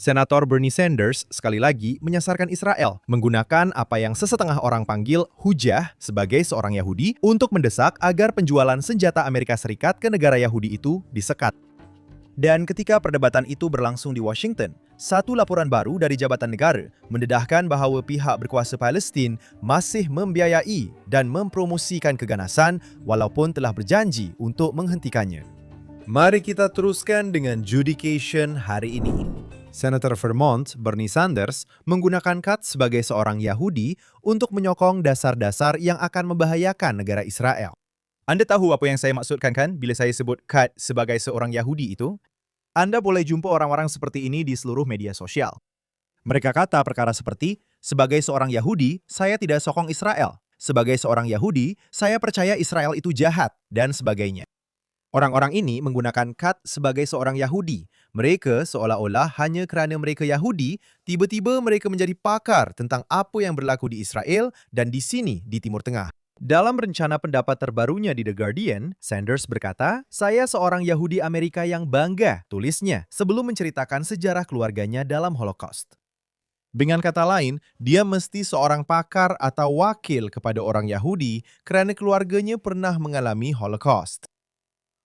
Senator Bernie Sanders sekali lagi menyasarkan Israel menggunakan apa yang sesetengah orang panggil hujah sebagai seorang Yahudi untuk mendesak agar penjualan senjata Amerika Serikat ke negara Yahudi itu disekat. Dan ketika perdebatan itu berlangsung di Washington, satu laporan baru dari Jabatan Negara mendedahkan bahawa pihak berkuasa Palestin masih membiayai dan mempromosikan keganasan walaupun telah berjanji untuk menghentikannya. Mari kita teruskan dengan Judication hari ini. Senator Vermont Bernie Sanders menggunakan Kat sebagai seorang Yahudi untuk menyokong dasar-dasar yang akan membahayakan negara Israel. Anda tahu apa yang saya maksudkan kan bila saya sebut Kat sebagai seorang Yahudi itu? Anda boleh jumpa orang-orang seperti ini di seluruh media sosial. Mereka kata perkara seperti, sebagai seorang Yahudi, saya tidak sokong Israel. Sebagai seorang Yahudi, saya percaya Israel itu jahat, dan sebagainya. Orang-orang ini menggunakan Kat sebagai seorang Yahudi. Mereka seolah-olah hanya kerana mereka Yahudi, tiba-tiba mereka menjadi pakar tentang apa yang berlaku di Israel dan di sini di Timur Tengah. Dalam rencana pendapat terbarunya di The Guardian, Sanders berkata, "Saya seorang Yahudi Amerika yang bangga," tulisnya, sebelum menceritakan sejarah keluarganya dalam Holocaust. Dengan kata lain, dia mesti seorang pakar atau wakil kepada orang Yahudi kerana keluarganya pernah mengalami Holocaust.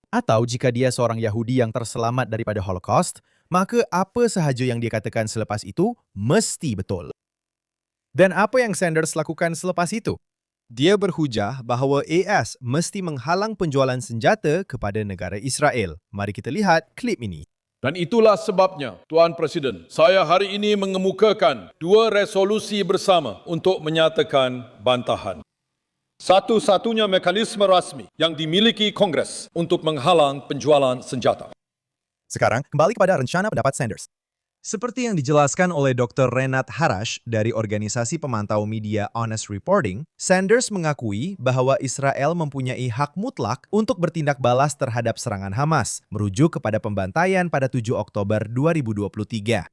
Atau jika dia seorang Yahudi yang terselamat daripada Holocaust, maka apa sahaja yang dia katakan selepas itu mesti betul. Dan apa yang Sanders lakukan selepas itu? Dia berhujah bahawa AS mesti menghalang penjualan senjata kepada negara Israel. Mari kita lihat klip ini. Dan itulah sebabnya, Tuan Presiden, saya hari ini mengemukakan dua resolusi bersama untuk menyatakan bantahan. Satu-satunya mekanisme rasmi yang dimiliki Kongres untuk menghalang penjualan senjata. Sekarang, kembali kepada rencana pendapat Sanders. Seperti yang dijelaskan oleh Dr. Renat Harash dari organisasi pemantau media Honest Reporting, Sanders mengakui bahwa Israel mempunyai hak mutlak untuk bertindak balas terhadap serangan Hamas, merujuk kepada pembantaian pada 7 Oktober 2023.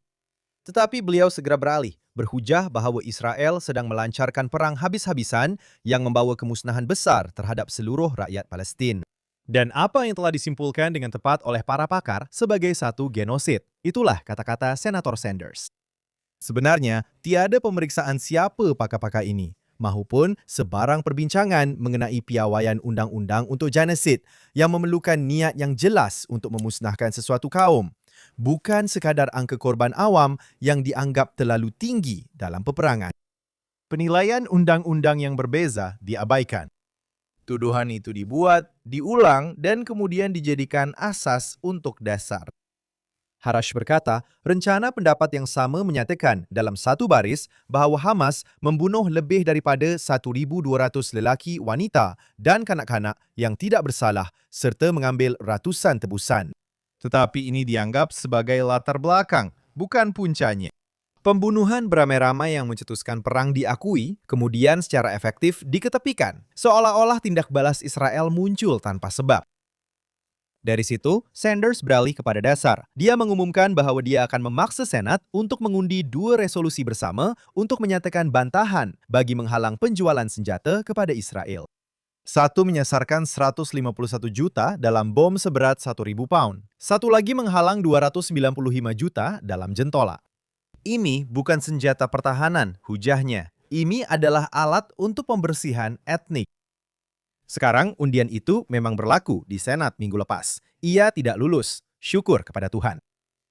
Tetapi beliau segera beralih, berhujah bahawa Israel sedang melancarkan perang habis-habisan yang membawa kemusnahan besar terhadap seluruh rakyat Palestin. Dan apa yang telah disimpulkan dengan tepat oleh para pakar sebagai satu genosid. Itulah kata-kata Senator Sanders. Sebenarnya, tiada pemeriksaan siapa pakar-pakar ini, mahupun sebarang perbincangan mengenai piawaian undang-undang untuk genosid yang memerlukan niat yang jelas untuk memusnahkan sesuatu kaum. Bukan sekadar angka korban awam yang dianggap terlalu tinggi dalam peperangan. Penilaian undang-undang yang berbeza diabaikan. Tuduhan itu dibuat, diulang, dan kemudian dijadikan asas untuk dasar. Harash berkata, rencana pendapat yang sama menyatakan dalam satu baris bahawa Hamas membunuh lebih daripada 1,200 lelaki, wanita dan kanak-kanak yang tidak bersalah serta mengambil ratusan tebusan. Tetapi ini dianggap sebagai latar belakang, bukan puncanya. Pembunuhan beramai-ramai yang mencetuskan perang diakui, kemudian secara efektif diketepikan, seolah-olah tindak balas Israel muncul tanpa sebab. Dari situ, Sanders beralih kepada dasar. Dia mengumumkan bahawa dia akan memaksa Senat untuk mengundi dua resolusi bersama untuk menyatakan bantahan bagi menghalang penjualan senjata kepada Israel. Satu menyasarkan 151 juta dalam bom seberat 1.000 pound. Satu lagi menghalang 295 juta dalam jentola. Ini bukan senjata pertahanan, hujahnya. Ini adalah alat untuk pembersihan etnik. Sekarang undian itu memang berlaku di Senat minggu lepas. Ia tidak lulus, syukur kepada Tuhan.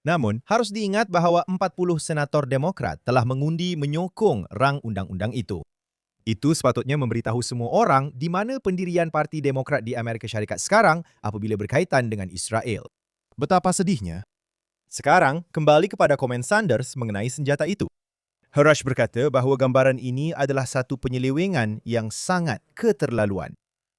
Namun, harus diingat bahawa 40 senator Demokrat telah mengundi menyokong rang undang-undang itu. Itu sepatutnya memberitahu semua orang di mana pendirian Parti Demokrat di Amerika Syarikat sekarang apabila berkaitan dengan Israel. Betapa sedihnya. Sekarang, kembali kepada komen Sanders mengenai senjata itu. Harash berkata bahawa gambaran ini adalah satu penyelewengan yang sangat keterlaluan.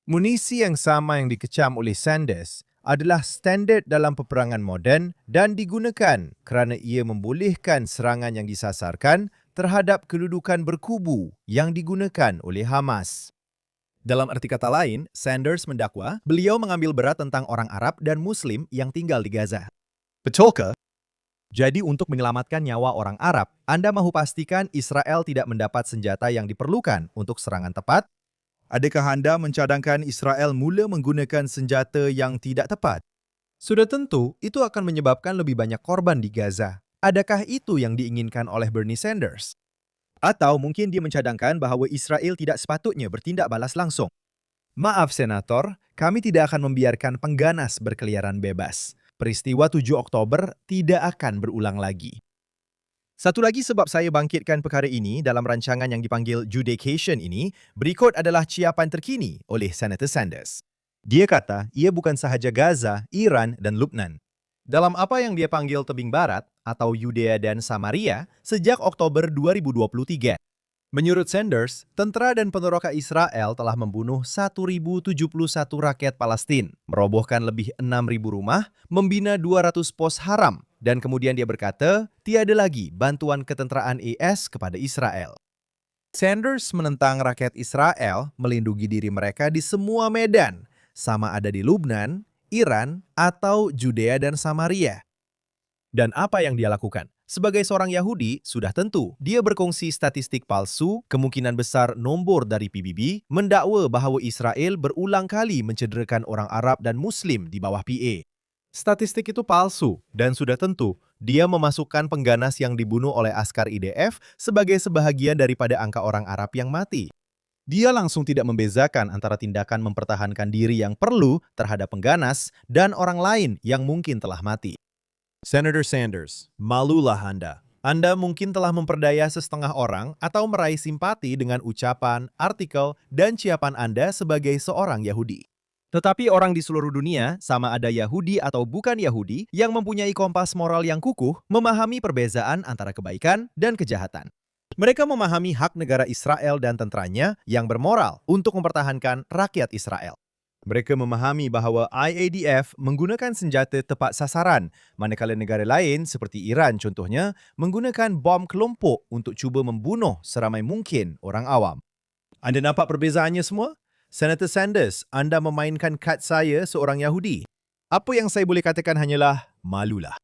Munisi yang sama yang dikecam oleh Sanders adalah standard dalam peperangan moden dan digunakan kerana ia membolehkan serangan yang disasarkan terhadap kedudukan berkubu yang digunakan oleh Hamas. Dalam arti kata lain, Sanders mendakwa beliau mengambil berat tentang orang Arab dan Muslim yang tinggal di Gaza. Betul ke? Jadi untuk menyelamatkan nyawa orang Arab, Anda mahu pastikan Israel tidak mendapat senjata yang diperlukan untuk serangan tepat? Adakah Anda mencadangkan Israel mula menggunakan senjata yang tidak tepat? Sudah tentu, itu akan menyebabkan lebih banyak korban di Gaza. Adakah itu yang diinginkan oleh Bernie Sanders? Atau mungkin dia mencadangkan bahawa Israel tidak sepatutnya bertindak balas langsung? Maaf, Senator, kami tidak akan membiarkan pengganas berkeliaran bebas. Peristiwa 7 Oktober tidak akan berulang lagi. Satu lagi sebab saya bangkitkan perkara ini dalam rancangan yang dipanggil Judication ini, berikut adalah ciapan terkini oleh Senator Sanders. Dia kata ia bukan sahaja Gaza, Iran dan Lebanon. Dalam apa yang dia panggil tebing barat atau Yudea dan Samaria sejak Oktober 2023. Menurut Sanders, tentara dan peneroka Israel telah membunuh 1.071 rakyat Palestina, merobohkan lebih 6.000 rumah, membina 200 pos haram, dan kemudian dia berkata, tiada lagi bantuan ketenteraan AS kepada Israel. Sanders menentang rakyat Israel melindungi diri mereka di semua medan, sama ada di Lebanon, Iran, atau Judea dan Samaria. Dan apa yang dia lakukan? Sebagai seorang Yahudi, sudah tentu dia berkongsi statistik palsu, kemungkinan besar nombor dari PBB, mendakwa bahawa Israel berulang kali mencederakan orang Arab dan Muslim di bawah PA. Statistik itu palsu, dan sudah tentu dia memasukkan pengganas yang dibunuh oleh askar IDF sebagai sebahagian daripada angka orang Arab yang mati. Dia langsung tidak membezakan antara tindakan mempertahankan diri yang perlu terhadap pengganas dan orang lain yang mungkin telah mati. Senator Sanders, malulah Anda. Anda mungkin telah memperdaya setengah orang atau meraih simpati dengan ucapan, artikel, dan ciapan Anda sebagai seorang Yahudi. Tetapi orang di seluruh dunia, sama ada Yahudi atau bukan Yahudi, yang mempunyai kompas moral yang kukuh, memahami perbezaan antara kebaikan dan kejahatan. Mereka memahami hak negara Israel dan tenteranya yang bermoral untuk mempertahankan rakyat Israel. Mereka memahami bahawa IADF menggunakan senjata tepat sasaran, manakala negara lain seperti Iran contohnya menggunakan bom kelompok untuk cuba membunuh seramai mungkin orang awam. Anda nampak perbezaannya semua? Senator Sanders, Anda memainkan kad saya seorang Yahudi. Apa yang saya boleh katakan hanyalah malulah.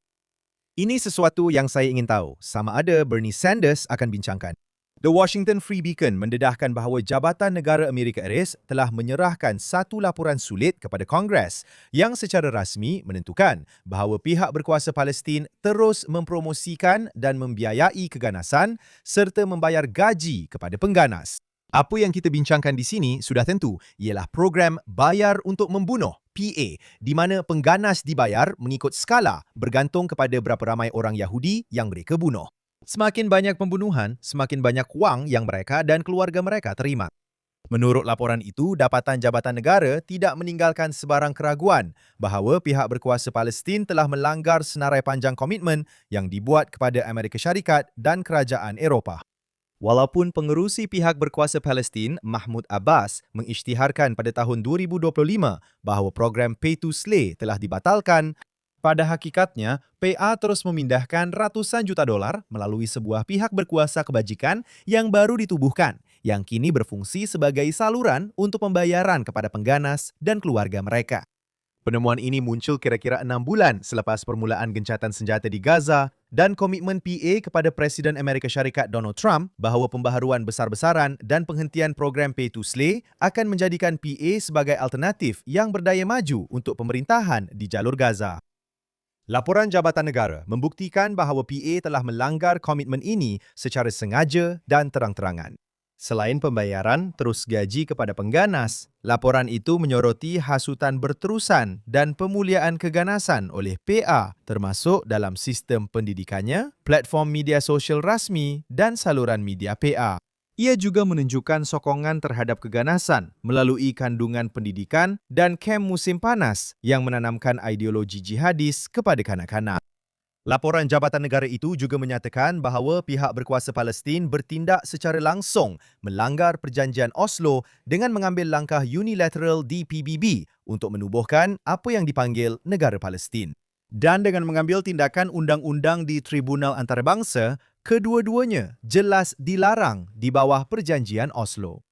Ini sesuatu yang saya ingin tahu, sama ada Bernie Sanders akan bincangkan. The Washington Free Beacon mendedahkan bahawa Jabatan Negara Amerika Iris telah menyerahkan satu laporan sulit kepada Kongres yang secara rasmi menentukan bahawa pihak berkuasa Palestin terus mempromosikan dan membiayai keganasan serta membayar gaji kepada pengganas. Apa yang kita bincangkan di sini sudah tentu ialah program Bayar untuk Membunuh, PA, di mana pengganas dibayar mengikut skala bergantung kepada berapa ramai orang Yahudi yang mereka bunuh. Semakin banyak pembunuhan, semakin banyak wang yang mereka dan keluarga mereka terima. Menurut laporan itu, Dapatan Jabatan Negara tidak meninggalkan sebarang keraguan bahawa pihak berkuasa Palestin telah melanggar senarai panjang komitmen yang dibuat kepada Amerika Syarikat dan kerajaan Eropah. Walaupun pengerusi pihak berkuasa Palestin, Mahmud Abbas, mengisytiharkan pada tahun 2025 bahawa program Pay to Slay telah dibatalkan, pada hakikatnya, PA terus memindahkan ratusan juta dolar melalui sebuah pihak berkuasa kebajikan yang baru ditubuhkan, yang kini berfungsi sebagai saluran untuk pembayaran kepada pengganas dan keluarga mereka. Penemuan ini muncul kira-kira 6 bulan selepas permulaan gencatan senjata di Gaza dan komitmen PA kepada Presiden Amerika Syarikat Donald Trump bahawa pembaharuan besar-besaran dan penghentian program Pay to Slay akan menjadikan PA sebagai alternatif yang berdaya maju untuk pemerintahan di jalur Gaza. Laporan Jabatan Negara membuktikan bahawa PA telah melanggar komitmen ini secara sengaja dan terang-terangan. Selain pembayaran terus gaji kepada pengganas, laporan itu menyoroti hasutan berterusan dan pemuliaan keganasan oleh PA termasuk dalam sistem pendidikannya, platform media sosial rasmi dan saluran media PA. Ia juga menunjukkan sokongan terhadap keganasan melalui kandungan pendidikan dan kem musim panas yang menanamkan ideologi jihadis kepada kanak-kanak. Laporan Jabatan Negara itu juga menyatakan bahawa pihak berkuasa Palestin bertindak secara langsung melanggar perjanjian Oslo dengan mengambil langkah unilateral di PBB untuk menubuhkan apa yang dipanggil Negara Palestin. Dan dengan mengambil tindakan undang-undang di Tribunal Antarabangsa, kedua-duanya jelas dilarang di bawah perjanjian Oslo.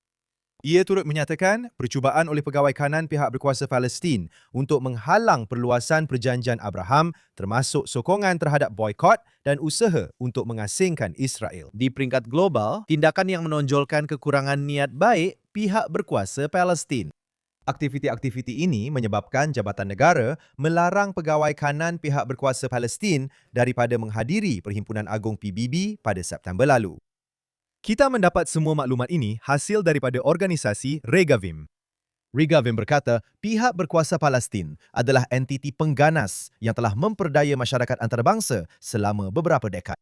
Ia turut menyatakan percubaan oleh pegawai kanan pihak berkuasa Palestin untuk menghalang perluasan perjanjian Abraham termasuk sokongan terhadap boikot dan usaha untuk mengasingkan Israel. Di peringkat global, tindakan yang menonjolkan kekurangan niat baik pihak berkuasa Palestin. Aktiviti-aktiviti ini menyebabkan Jabatan Negara melarang pegawai kanan pihak berkuasa Palestin daripada menghadiri Perhimpunan Agung PBB pada September lalu. Kita mendapat semua maklumat ini hasil daripada organisasi Regavim. Regavim berkata pihak berkuasa Palestin adalah entiti pengganas yang telah memperdaya masyarakat antarabangsa selama beberapa dekad.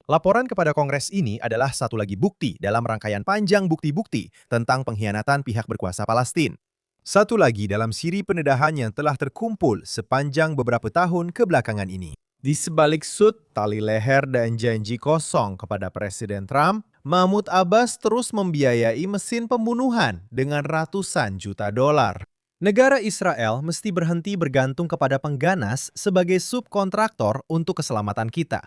Laporan kepada Kongres ini adalah satu lagi bukti dalam rangkaian panjang bukti-bukti tentang pengkhianatan pihak berkuasa Palestin. Satu lagi dalam siri pendedahan yang telah terkumpul sepanjang beberapa tahun kebelakangan ini. Di sebalik sud, tali leher dan janji kosong kepada Presiden Trump, Mahmud Abbas terus membiayai mesin pembunuhan dengan ratusan juta dolar. Negara Israel mesti berhenti bergantung kepada pengganas sebagai subkontraktor untuk keselamatan kita.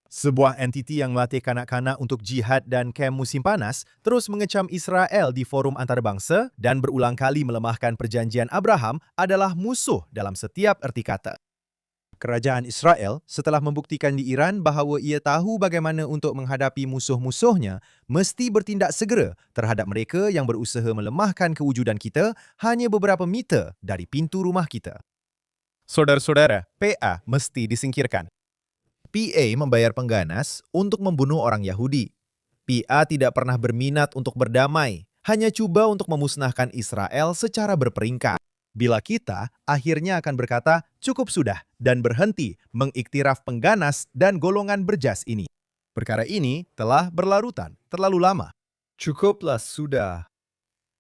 Sebuah entiti yang melatih kanak-kanak untuk jihad dan kem musim panas terus mengecam Israel di forum antarabangsa dan berulang kali melemahkan perjanjian Abraham adalah musuh dalam setiap erti kata. Kerajaan Israel setelah membuktikan di Iran bahawa ia tahu bagaimana untuk menghadapi musuh-musuhnya, mesti bertindak segera terhadap mereka yang berusaha melemahkan kewujudan kita hanya beberapa meter dari pintu rumah kita. Saudara-saudara, PA mesti disingkirkan. PA membayar pengganas untuk membunuh orang Yahudi. PA tidak pernah berminat untuk berdamai, hanya cuba untuk memusnahkan Israel secara berperingkat. Bila kita akhirnya akan berkata, cukup sudah, dan berhenti mengiktiraf pengganas dan golongan berjas ini. Perkara ini telah berlarutan, terlalu lama. Cukuplah sudah.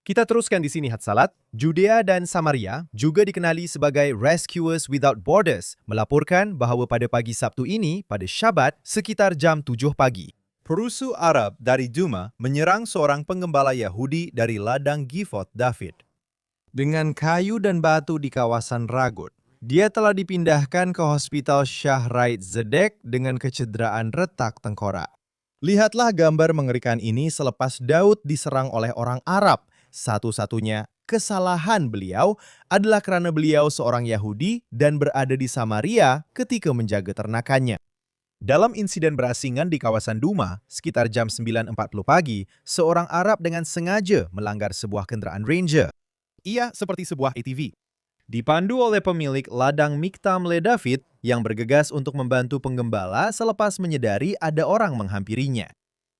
Kita teruskan di sini Hatsalat. Judea dan Samaria, juga dikenali sebagai Rescuers Without Borders, melaporkan bahawa pada pagi Sabtu ini, pada Syabat, sekitar jam 7 pagi, perusuh Arab dari Duma menyerang seorang penggembala Yahudi dari ladang Gifot David. Dengan kayu dan batu di kawasan Ragut, dia telah dipindahkan ke Hospital Shah Raid Zedek dengan kecederaan retak tengkorak. Lihatlah gambar mengerikan ini selepas Daud diserang oleh orang Arab. Satu-satunya kesalahan beliau adalah kerana beliau seorang Yahudi dan berada di Samaria ketika menjaga ternakannya. Dalam insiden berasingan di kawasan Duma, sekitar jam 9.40 pagi, seorang Arab dengan sengaja melanggar sebuah kenderaan Ranger. Ia seperti sebuah ATV. Dipandu oleh pemilik ladang Miktam Le David yang bergegas untuk membantu penggembala selepas menyadari ada orang menghampirinya.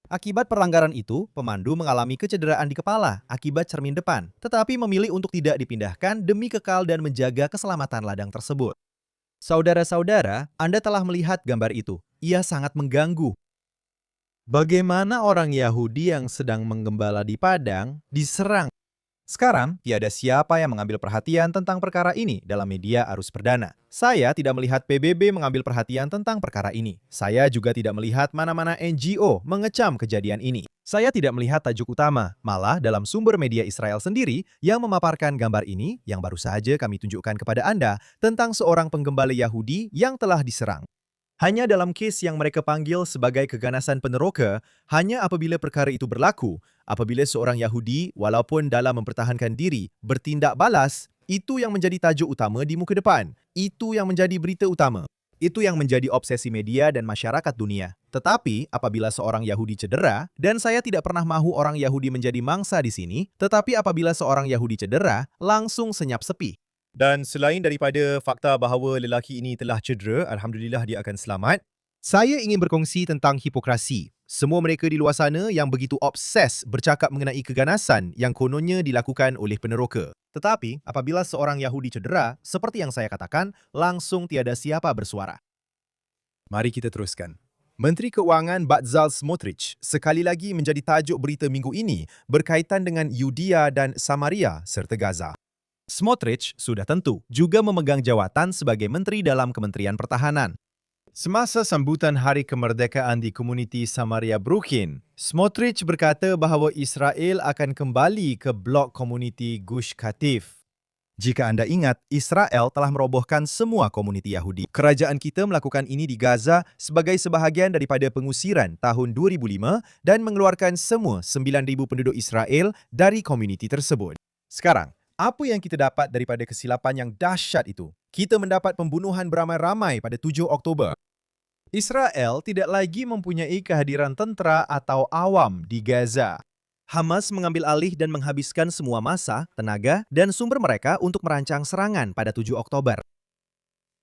Akibat pelanggaran itu, pemandu mengalami kecederaan di kepala akibat cermin depan, tetapi memilih untuk tidak dipindahkan demi kekal dan menjaga keselamatan ladang tersebut. Saudara-saudara, Anda telah melihat gambar itu. Ia sangat mengganggu. Bagaimana orang Yahudi yang sedang menggembala di padang diserang? Sekarang, tiada siapa yang mengambil perhatian tentang perkara ini dalam media arus perdana. Saya tidak melihat PBB mengambil perhatian tentang perkara ini. Saya juga tidak melihat mana-mana NGO mengecam kejadian ini. Saya tidak melihat tajuk utama, malah dalam sumber media Israel sendiri yang memaparkan gambar ini yang baru saja kami tunjukkan kepada Anda tentang seorang penggembala Yahudi yang telah diserang. Hanya dalam kes yang mereka panggil sebagai keganasan peneroka, hanya apabila perkara itu berlaku, apabila seorang Yahudi, walaupun dalam mempertahankan diri, bertindak balas, itu yang menjadi tajuk utama di muka depan. Itu yang menjadi berita utama. Itu yang menjadi obsesi media dan masyarakat dunia. Tetapi, apabila seorang Yahudi cedera, dan saya tidak pernah mahu orang Yahudi menjadi mangsa di sini, tetapi apabila seorang Yahudi cedera, langsung senyap sepi. Dan selain daripada fakta bahawa lelaki ini telah cedera, alhamdulillah dia akan selamat, saya ingin berkongsi tentang hipokrasi. Semua mereka di luar sana yang begitu obses bercakap mengenai keganasan yang kononnya dilakukan oleh peneroka. Tetapi, apabila seorang Yahudi cedera, seperti yang saya katakan, langsung tiada siapa bersuara. Mari kita teruskan. Menteri Keuangan Bezalel Smotrich sekali lagi menjadi tajuk berita minggu ini berkaitan dengan Yudea dan Samaria serta Gaza. Smotrich sudah tentu juga memegang jawatan sebagai Menteri dalam Kementerian Pertahanan. Semasa sambutan Hari Kemerdekaan di komuniti Samaria Brooklyn, Smotrich berkata bahawa Israel akan kembali ke blok komuniti Gush Katif. Jika anda ingat, Israel telah merobohkan semua komuniti Yahudi. Kerajaan kita melakukan ini di Gaza sebagai sebahagian daripada pengusiran tahun 2005 dan mengeluarkan semua 9,000 penduduk Israel dari komuniti tersebut. Sekarang, apa yang kita dapat daripada kesilapan yang dahsyat itu? Kita mendapat pembunuhan beramai-ramai pada 7 Oktober. Israel tidak lagi mempunyai kehadiran tentera atau awam di Gaza. Hamas mengambil alih dan menghabiskan semua masa, tenaga, dan sumber mereka untuk merancang serangan pada 7 Oktober.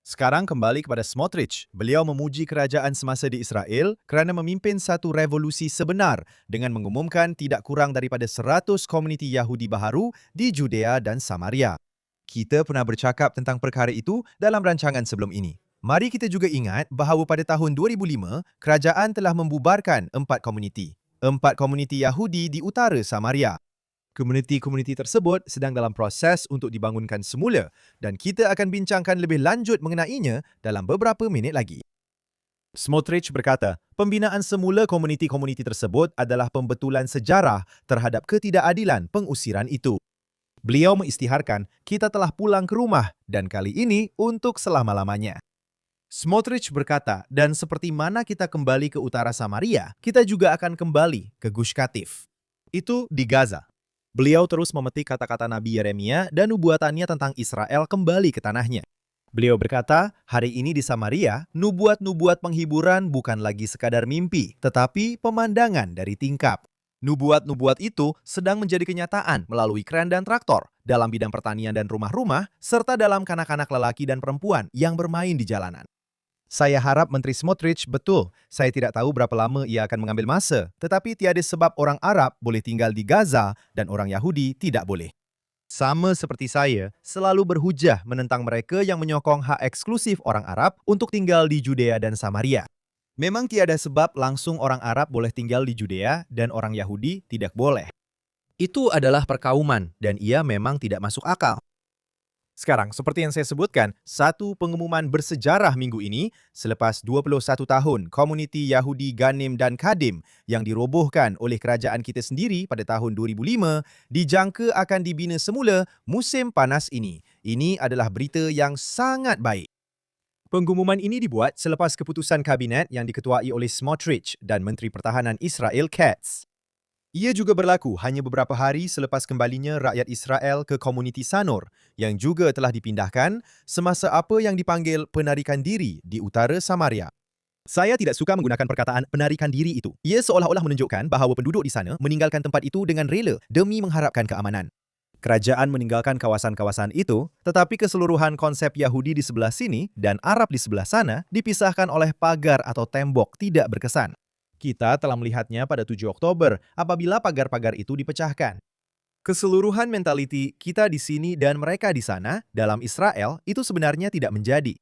Sekarang kembali kepada Smotrich. Beliau memuji kerajaan semasa di Israel kerana memimpin satu revolusi sebenar dengan mengumumkan tidak kurang daripada 100 komuniti Yahudi baharu di Judea dan Samaria. Kita pernah bercakap tentang perkara itu dalam rancangan sebelum ini. Mari kita juga ingat bahawa pada tahun 2005, kerajaan telah membubarkan 4 komuniti. 4 komuniti Yahudi di utara Samaria. Komuniti-komuniti tersebut sedang dalam proses untuk dibangunkan semula dan kita akan bincangkan lebih lanjut mengenainya dalam beberapa minit lagi. Smotrich berkata, pembinaan semula komuniti-komuniti tersebut adalah pembetulan sejarah terhadap ketidakadilan pengusiran itu. Beliau mengisytiharkan, kita telah pulang ke rumah dan kali ini untuk selama-lamanya. Smotrich berkata, dan seperti mana kita kembali ke utara Samaria, kita juga akan kembali ke Gush Katif. Itu di Gaza. Beliau terus memetik kata-kata Nabi Yeremia dan nubuatannya tentang Israel kembali ke tanahnya. Beliau berkata, hari ini di Samaria, nubuat-nubuat penghiburan bukan lagi sekadar mimpi, tetapi pemandangan dari tingkap. Nubuat-nubuat itu sedang menjadi kenyataan melalui kren dan traktor, dalam bidang pertanian dan rumah-rumah, serta dalam kanak-kanak lelaki dan perempuan yang bermain di jalanan. Saya harap Menteri Smotrich betul. Saya tidak tahu berapa lama ia akan mengambil masa, tetapi tiada sebab orang Arab boleh tinggal di Gaza dan orang Yahudi tidak boleh. Sama seperti saya, selalu berhujah menentang mereka yang menyokong hak eksklusif orang Arab untuk tinggal di Judea dan Samaria. Memang tiada sebab langsung orang Arab boleh tinggal di Judea dan orang Yahudi tidak boleh. Itu adalah perkauman dan ia memang tidak masuk akal. Sekarang, seperti yang saya sebutkan, satu pengumuman bersejarah minggu ini selepas 21 tahun komuniti Yahudi Ganim dan Kadim yang dirobohkan oleh kerajaan kita sendiri pada tahun 2005 dijangka akan dibina semula musim panas ini. Ini adalah berita yang sangat baik. Pengumuman ini dibuat selepas keputusan kabinet yang diketuai oleh Smotrich dan Menteri Pertahanan Israel Katz. Ia juga berlaku hanya beberapa hari selepas kembalinya rakyat Israel ke komuniti Sanor yang juga telah dipindahkan semasa apa yang dipanggil penarikan diri di utara Samaria. Saya tidak suka menggunakan perkataan penarikan diri itu. Ia seolah-olah menunjukkan bahawa penduduk di sana meninggalkan tempat itu dengan rela demi mengharapkan keamanan. Kerajaan meninggalkan kawasan-kawasan itu, tetapi keseluruhan konsep Yahudi di sebelah sini dan Arab di sebelah sana dipisahkan oleh pagar atau tembok tidak berkesan. Kita telah melihatnya pada 7 Oktober apabila pagar-pagar itu dipecahkan. Keseluruhan mentaliti kita di sini dan mereka di sana dalam Israel itu sebenarnya tidak menjadi.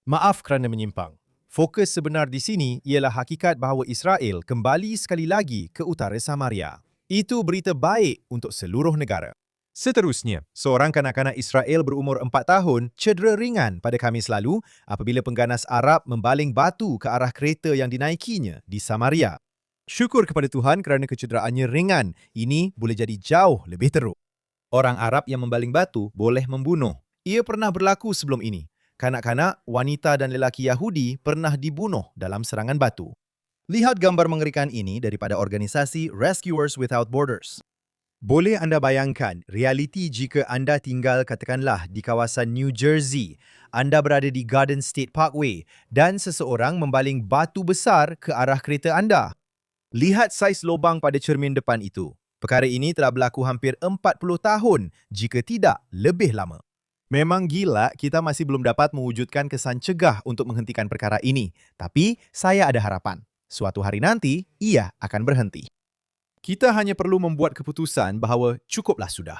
Maaf kerana menyimpang. Fokus sebenar di sini ialah hakikat bahawa Israel kembali sekali lagi ke utara Samaria. Itu berita baik untuk seluruh negara. Seterusnya, seorang kanak-kanak Israel berumur 4 tahun cedera ringan pada Khamis lalu apabila pengganas Arab membaling batu ke arah kereta yang dinaikinya di Samaria. Syukur kepada Tuhan kerana kecederaannya ringan. Ini boleh jadi jauh lebih teruk. Orang Arab yang membaling batu boleh membunuh. Ia pernah berlaku sebelum ini. Kanak-kanak, wanita dan lelaki Yahudi pernah dibunuh dalam serangan batu. Lihat gambar mengerikan ini daripada organisasi Rescuers Without Borders. Boleh anda bayangkan realiti jika anda tinggal katakanlah di kawasan New Jersey, anda berada di Garden State Parkway dan seseorang membaling batu besar ke arah kereta anda. Lihat saiz lubang pada cermin depan itu. Perkara ini telah berlaku hampir 40 tahun jika tidak lebih lama. Memang gila kita masih belum dapat mewujudkan kesan cegah untuk menghentikan perkara ini, tapi saya ada harapan. Suatu hari nanti ia akan berhenti. Kita hanya perlu membuat keputusan bahawa cukuplah sudah.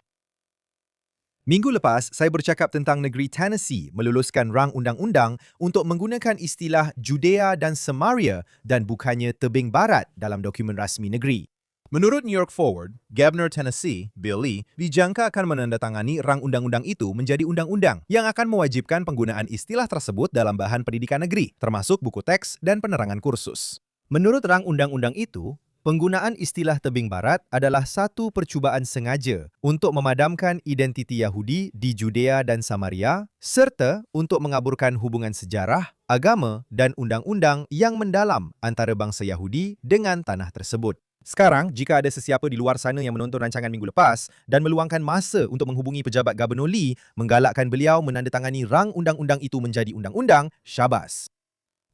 Minggu lepas, saya bercakap tentang negeri Tennessee meluluskan rang undang-undang untuk menggunakan istilah Judea dan Samaria dan bukannya tebing barat dalam dokumen rasmi negeri. Menurut New York Forward, Governor Tennessee, Bill Lee, dijangka akan menandatangani rang undang-undang itu menjadi undang-undang yang akan mewajibkan penggunaan istilah tersebut dalam bahan pendidikan negeri, termasuk buku teks dan penerangan kursus. Menurut rang undang-undang itu, penggunaan istilah tebing barat adalah satu percubaan sengaja untuk memadamkan identiti Yahudi di Judea dan Samaria serta untuk mengaburkan hubungan sejarah, agama dan undang-undang yang mendalam antara bangsa Yahudi dengan tanah tersebut. Sekarang, jika ada sesiapa di luar sana yang menonton rancangan minggu lepas dan meluangkan masa untuk menghubungi pejabat Gubernur Lee menggalakkan beliau menandatangani rang undang-undang itu menjadi undang-undang, syabas.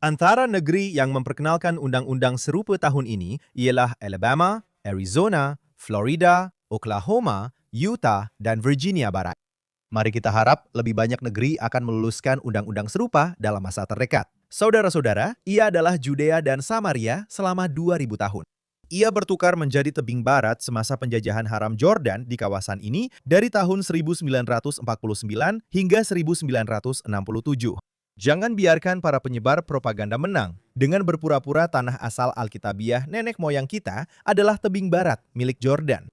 Antara negeri yang memperkenalkan undang-undang serupa tahun ini ialah Alabama, Arizona, Florida, Oklahoma, Utah, dan Virginia Barat. Mari kita harap lebih banyak negeri akan meluluskan undang-undang serupa dalam masa terdekat. Saudara-saudara, ia adalah Judea dan Samaria selama 2000 tahun. Ia bertukar menjadi tebing barat semasa penjajahan haram Jordan di kawasan ini dari tahun 1949 hingga 1967. Jangan biarkan para penyebar propaganda menang dengan berpura-pura tanah asal Alkitabiah nenek moyang kita adalah tebing barat milik Jordan.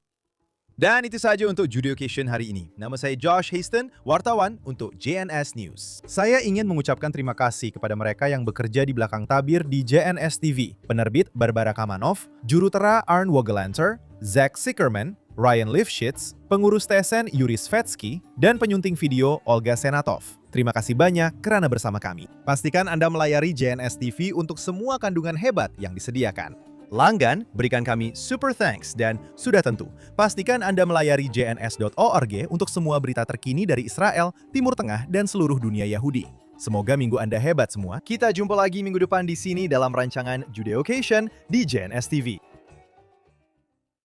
Dan itu saja untuk Judeocation hari ini. Nama saya Josh Hasten, wartawan untuk JNS News. Saya ingin mengucapkan terima kasih kepada mereka yang bekerja di belakang tabir di JNS TV, penerbit Barbara Kamanov, jurutera Arn Wogelanter, Zach Sickerman, Ryan Lifshitz, pengurus TSN Yuri Svetsky, dan penyunting video Olga Senatov. Terima kasih banyak karena bersama kami. Pastikan Anda melayari JNS TV untuk semua kandungan hebat yang disediakan. Langgan, berikan kami super thanks, dan sudah tentu, pastikan Anda melayari jns.org untuk semua berita terkini dari Israel, Timur Tengah, dan seluruh dunia Yahudi. Semoga minggu Anda hebat semua. Kita jumpa lagi minggu depan di sini dalam rancangan Judeocation di JNS TV.